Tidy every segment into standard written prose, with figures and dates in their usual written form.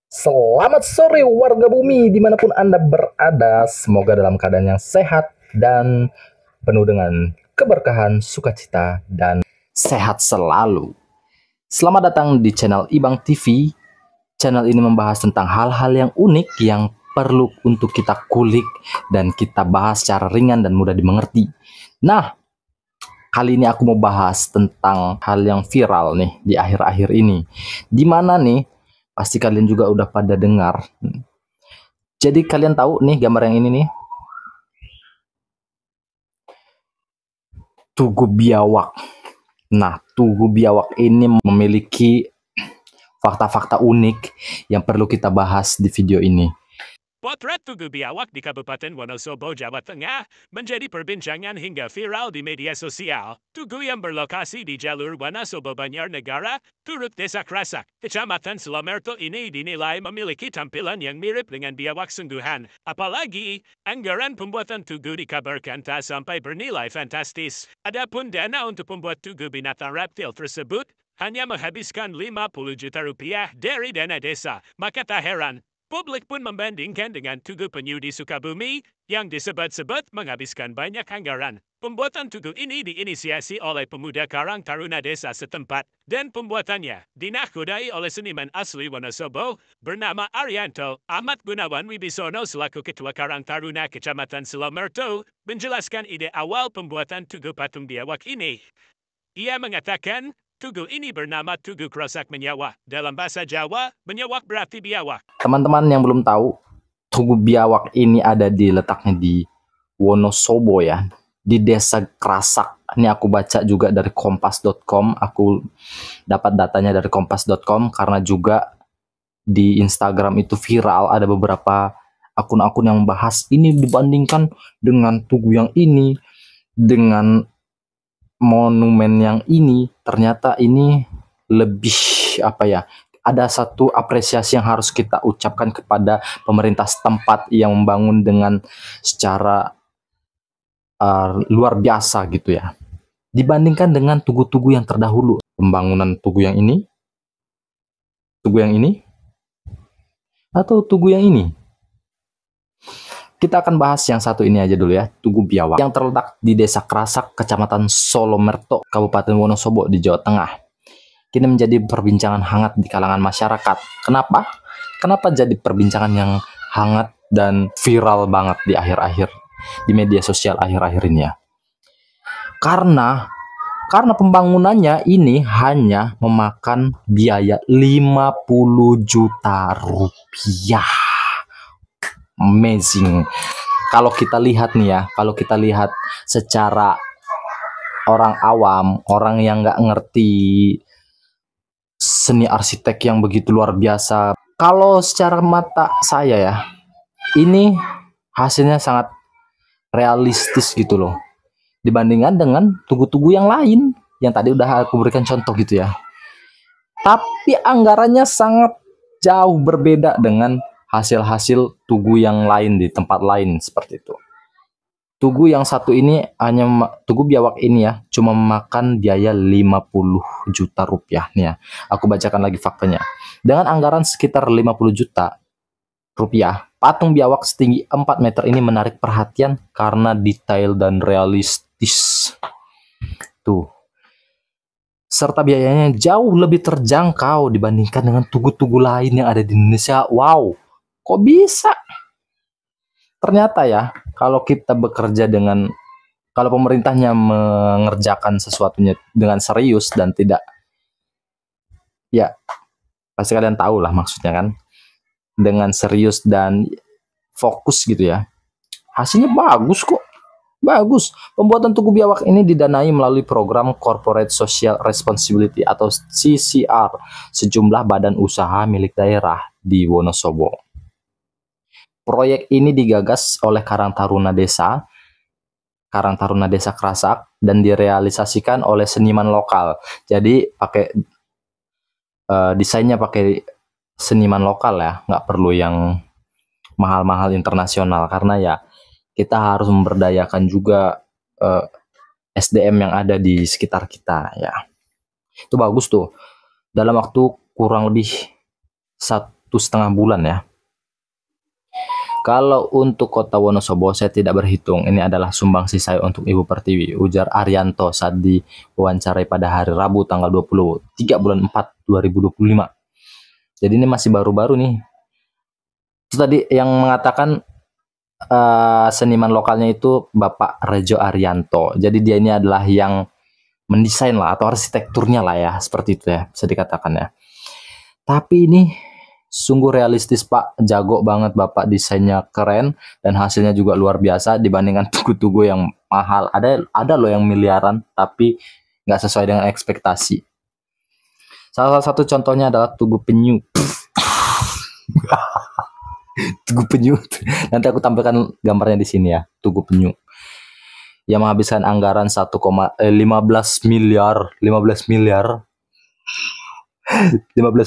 Selamat sore warga bumi dimanapun Anda berada. Semoga dalam keadaan yang sehat dan penuh dengan keberkahan, sukacita, dan sehat selalu. Selamat datang di channel Ibang TV. Channel ini membahas tentang hal-hal yang unik yang perlu untuk kita kulik dan kita bahas secara ringan dan mudah dimengerti. Nah, kali ini aku mau bahas tentang hal yang viral nih di akhir-akhir ini. Di mana nih, pasti kalian juga udah pada dengar. Jadi kalian tahu nih gambar yang ini nih, Tugu Biawak. Nah, Tugu Biawak ini memiliki fakta-fakta unik yang perlu kita bahas di video ini. Potret Tugu Biawak di Kabupaten Wonosobo, Jawa Tengah menjadi perbincangan hingga viral di media sosial. Tugu yang berlokasi di jalur Wonosobo Banjarnegara, turut Desa Krasak, Kecamatan Selomerto ini dinilai memiliki tampilan yang mirip dengan biawak sungguhan. Apalagi, anggaran pembuatan tugu dikabarkan tak sampai bernilai fantastis. Adapun dana untuk membuat tugu binatang reptil tersebut hanya menghabiskan 50 juta rupiah dari dana desa. Maka tak heran, publik pun membandingkan dengan Tugu Penyu di Sukabumi yang disebut-sebut menghabiskan banyak anggaran. Pembuatan tugu ini diinisiasi oleh pemuda Karang Taruna desa setempat dan pembuatannya dinakodai oleh seniman asli Wonosobo bernama Arianto. Ahmad Gunawan Wibisono selaku Ketua Karang Taruna Kecamatan Selomerto menjelaskan ide awal pembuatan Tugu Patung Biawak ini. Ia mengatakan, Tugu ini bernama Tugu Krasak Menyawa. Dalam bahasa Jawa, menyawak berarti biawak. Teman-teman yang belum tahu, Tugu Biawak ini letaknya di Wonosobo ya, di Desa Krasak. Ini aku baca juga dari kompas.com, aku dapat datanya dari kompas.com karena juga di Instagram itu viral, ada beberapa akun-akun yang membahas ini dibandingkan dengan tugu yang ini, dengan monumen yang ini, ternyata ini lebih ada satu apresiasi yang harus kita ucapkan kepada pemerintah setempat yang membangun dengan secara luar biasa gitu ya, dibandingkan dengan tugu-tugu yang terdahulu. Pembangunan tugu yang ini, atau tugu yang ini. Kita akan bahas yang satu ini aja dulu ya, Tugu Biawak yang terletak di Desa Krasak, Kecamatan Selomerto, Kabupaten Wonosobo di Jawa Tengah. Kini menjadi perbincangan hangat di kalangan masyarakat. Kenapa? Kenapa jadi perbincangan yang hangat dan viral banget di akhir-akhir di media sosial akhir-akhir ini ya? Karena pembangunannya ini hanya memakan biaya 50 juta rupiah. Amazing. Kalau kita lihat nih ya, kalau kita lihat secara orang awam, orang yang nggak ngerti seni arsitek yang begitu luar biasa, kalau secara mata saya ya, ini hasilnya sangat realistis gitu loh, dibandingkan dengan tugu-tugu yang lain yang tadi udah aku berikan contoh gitu ya. Tapi anggarannya sangat jauh berbeda dengan hasil-hasil tugu yang lain di tempat lain seperti itu. Tugu yang satu ini Tugu Biawak ini ya, cuma memakan biaya 50 juta rupiah nih ya. Aku bacakan lagi faktanya. Dengan anggaran sekitar 50 juta rupiah, patung biawak setinggi 4 meter ini menarik perhatian karena detail dan realistis. Tuh. Serta biayanya jauh lebih terjangkau dibandingkan dengan tugu-tugu lain yang ada di Indonesia. Wow, kok bisa? Ternyata ya, kalau kita bekerja kalau pemerintahnya mengerjakan sesuatunya dengan serius dan tidak, ya pasti kalian tahu lah maksudnya kan, dengan serius dan fokus gitu ya, hasilnya bagus kok. Bagus. Pembuatan Tugu Biawak ini didanai melalui program Corporate Social Responsibility atau CSR sejumlah badan usaha milik daerah di Wonosobo. Proyek ini digagas oleh Karang Taruna Desa Krasak dan direalisasikan oleh seniman lokal. Jadi desainnya pakai seniman lokal ya, nggak perlu yang mahal-mahal internasional, karena ya kita harus memberdayakan juga SDM yang ada di sekitar kita ya. Itu bagus tuh. Dalam waktu kurang lebih 1 1,5 bulan ya. Kalau untuk Kota Wonosobo saya tidak berhitung. Ini adalah sumbangsi saya untuk Ibu Pertiwi, ujar Arianto saat diwawancarai pada hari Rabu tanggal 23 bulan 4 2025. Jadi ini masih baru-baru nih. Itu tadi yang mengatakan seniman lokalnya itu Bapak Rejo Arianto. Jadi dia ini adalah yang mendesain lah atau arsitekturnya lah ya, seperti itu ya bisa dikatakan ya. Tapi ini sungguh realistis Pak, jago banget Bapak, desainnya keren dan hasilnya juga luar biasa dibandingkan tugu-tugu yang mahal. Ada loh yang miliaran tapi nggak sesuai dengan ekspektasi. Salah satu contohnya adalah Tugu Penyu. Tugu Penyu. Nanti aku tampilkan gambarnya di sini ya, Tugu Penyu. Yang menghabiskan anggaran 15 miliar. 15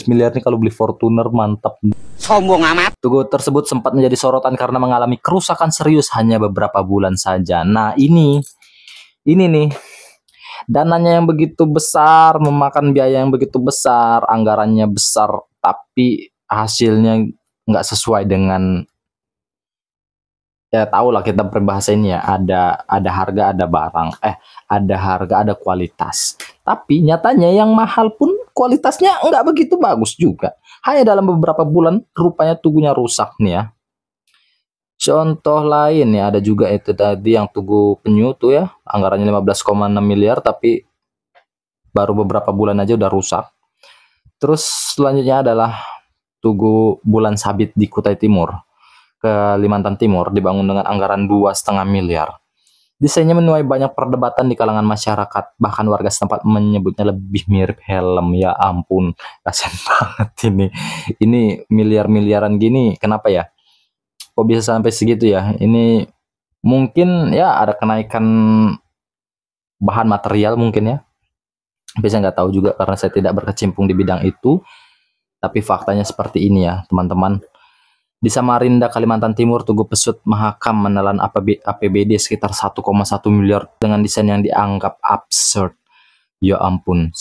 miliar nih kalau beli Fortuner mantap. Sombong amat. Tugu tersebut sempat menjadi sorotan karena mengalami kerusakan serius hanya beberapa bulan saja. Nah, ini nih. Dananya yang begitu besar, memakan biaya yang begitu besar, anggarannya besar, tapi hasilnya nggak sesuai dengan, ya tahu lah kita berbahasa ini ya, ada harga ada barang, ada harga ada kualitas. Tapi nyatanya yang mahal pun kualitasnya nggak begitu bagus juga. Hanya dalam beberapa bulan rupanya tugunya rusak nih ya. Contoh lain ya, ada juga itu tadi yang Tugu Penyu tuh ya, anggarannya 15,6 miliar tapi baru beberapa bulan aja udah rusak. Terus selanjutnya adalah Tugu Bulan Sabit di Kutai Timur, Kalimantan Timur, dibangun dengan anggaran 2,5 miliar. Desainnya menuai banyak perdebatan di kalangan masyarakat, bahkan warga setempat menyebutnya lebih mirip helm. Ya ampun, kasian banget ini. Ini miliar-miliaran gini, kenapa ya? Kok bisa sampai segitu ya? Ini mungkin ya ada kenaikan bahan material mungkin ya. Tapi saya nggak tahu juga karena saya tidak berkecimpung di bidang itu. Tapi faktanya seperti ini ya, teman-teman. Di Samarinda, Kalimantan Timur, Tugu Pesut Mahakam menelan APBD sekitar 1,1 miliar dengan desain yang dianggap absurd. Ya ampun.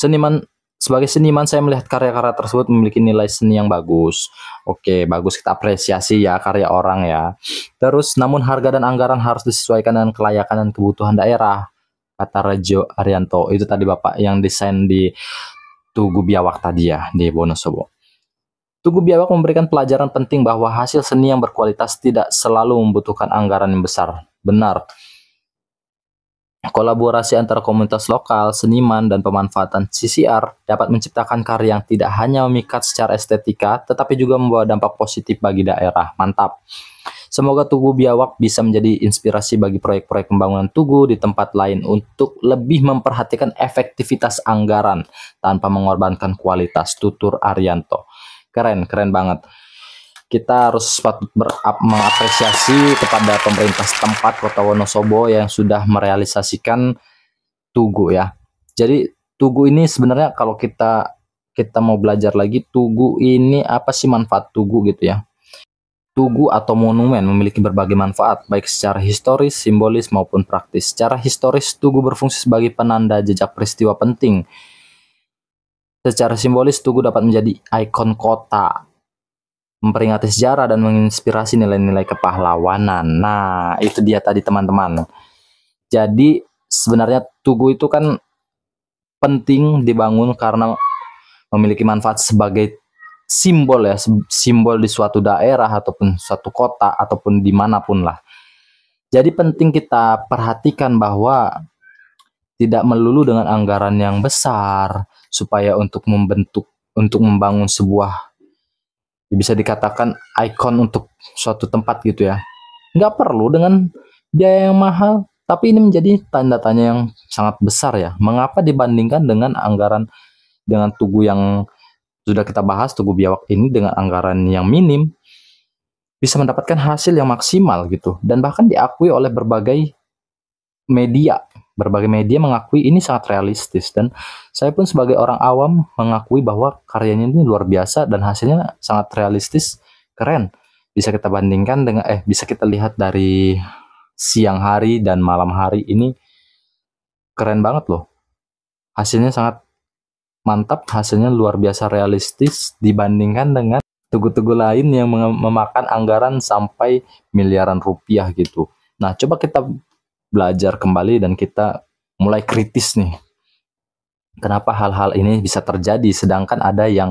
Sebagai seniman saya melihat karya-karya tersebut memiliki nilai seni yang bagus. Oke, bagus, kita apresiasi ya karya orang ya. Terus namun harga dan anggaran harus disesuaikan dengan kelayakan dan kebutuhan daerah, kata Rejo Arianto. Itu tadi Bapak yang desain di Tugu Biawak tadi ya, di Wonosobo. Tugu Biawak memberikan pelajaran penting bahwa hasil seni yang berkualitas tidak selalu membutuhkan anggaran yang besar. Benar. Kolaborasi antara komunitas lokal, seniman, dan pemanfaatan CCR dapat menciptakan karya yang tidak hanya memikat secara estetika, tetapi juga membawa dampak positif bagi daerah. Mantap. Semoga Tugu Biawak bisa menjadi inspirasi bagi proyek-proyek pembangunan tugu di tempat lain untuk lebih memperhatikan efektivitas anggaran tanpa mengorbankan kualitas, tutur Arianto. Keren banget. Kita harus patut mengapresiasi kepada pemerintah setempat Kota Wonosobo yang sudah merealisasikan tugu ya. Jadi tugu ini sebenarnya kalau kita mau belajar lagi, tugu ini apa sih manfaat tugu gitu ya. Tugu atau monumen memiliki berbagai manfaat, baik secara historis, simbolis, maupun praktis. Secara historis, tugu berfungsi sebagai penanda jejak peristiwa penting. Secara simbolis, tugu dapat menjadi ikon kota, memperingati sejarah dan menginspirasi nilai-nilai kepahlawanan. Nah, itu dia tadi teman-teman. Jadi, sebenarnya tugu itu kan penting dibangun karena memiliki manfaat sebagai simbol ya, simbol di suatu daerah ataupun suatu kota ataupun dimanapun lah. Jadi penting kita perhatikan bahwa tidak melulu dengan anggaran yang besar supaya untuk membangun sebuah, bisa dikatakan ikon untuk suatu tempat gitu ya. Nggak perlu dengan biaya yang mahal, tapi ini menjadi tanda tanya yang sangat besar ya. Mengapa dibandingkan dengan anggaran dengan tugu yang sudah kita bahas, Tugu Biawak ini dengan anggaran yang minim bisa mendapatkan hasil yang maksimal gitu, dan bahkan diakui oleh berbagai media. Berbagai media mengakui ini sangat realistis, dan saya pun sebagai orang awam mengakui bahwa karyanya ini luar biasa dan hasilnya sangat realistis, keren. Bisa kita bandingkan dengan bisa kita lihat dari siang hari dan malam hari, ini keren banget loh. Hasilnya sangat mantap, hasilnya luar biasa realistis dibandingkan dengan tugu-tugu lain yang memakan anggaran sampai miliaran rupiah gitu. Nah, coba kita belajar kembali dan kita mulai kritis nih. Kenapa hal-hal ini bisa terjadi, sedangkan ada yang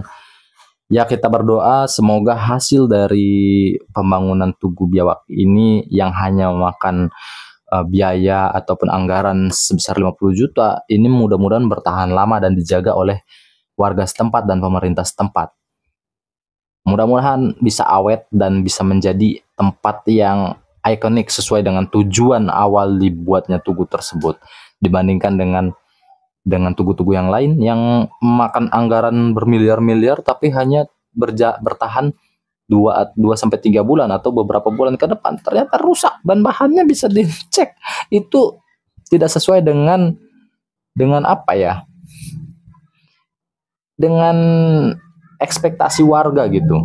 ya kita berdoa semoga hasil dari pembangunan Tugu Biawak ini yang hanya memakan biaya ataupun anggaran sebesar 50 juta ini mudah-mudahan bertahan lama dan dijaga oleh warga setempat dan pemerintah setempat. Mudah-mudahan bisa awet dan bisa menjadi tempat yang ikonik sesuai dengan tujuan awal dibuatnya tugu tersebut, dibandingkan dengan tugu-tugu yang lain yang memakan anggaran bermiliar-miliar tapi hanya bertahan 2 sampai 3 bulan atau beberapa bulan ke depan ternyata rusak dan bahannya bisa dicek. Itu tidak sesuai dengan apa ya? Dengan ekspektasi warga gitu.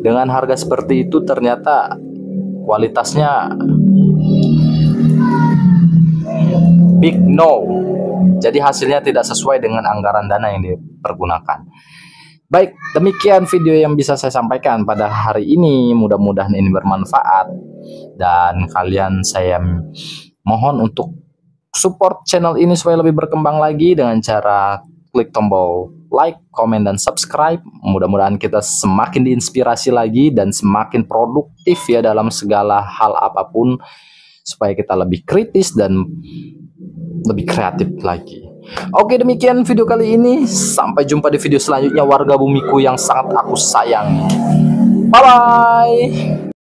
Dengan harga seperti itu ternyata kualitasnya big no. Jadi hasilnya tidak sesuai dengan anggaran dana yang dipergunakan. Baik, demikian video yang bisa saya sampaikan pada hari ini. Mudah-mudahan ini bermanfaat. Dan kalian saya mohon untuk support channel ini supaya lebih berkembang lagi dengan cara klik tombol like, komen, dan subscribe. Mudah-mudahan kita semakin diinspirasi lagi dan semakin produktif ya dalam segala hal apapun, supaya kita lebih kritis dan lebih kreatif lagi. Oke, demikian video kali ini. Sampai jumpa di video selanjutnya, warga bumiku yang sangat aku sayangi. Bye-bye.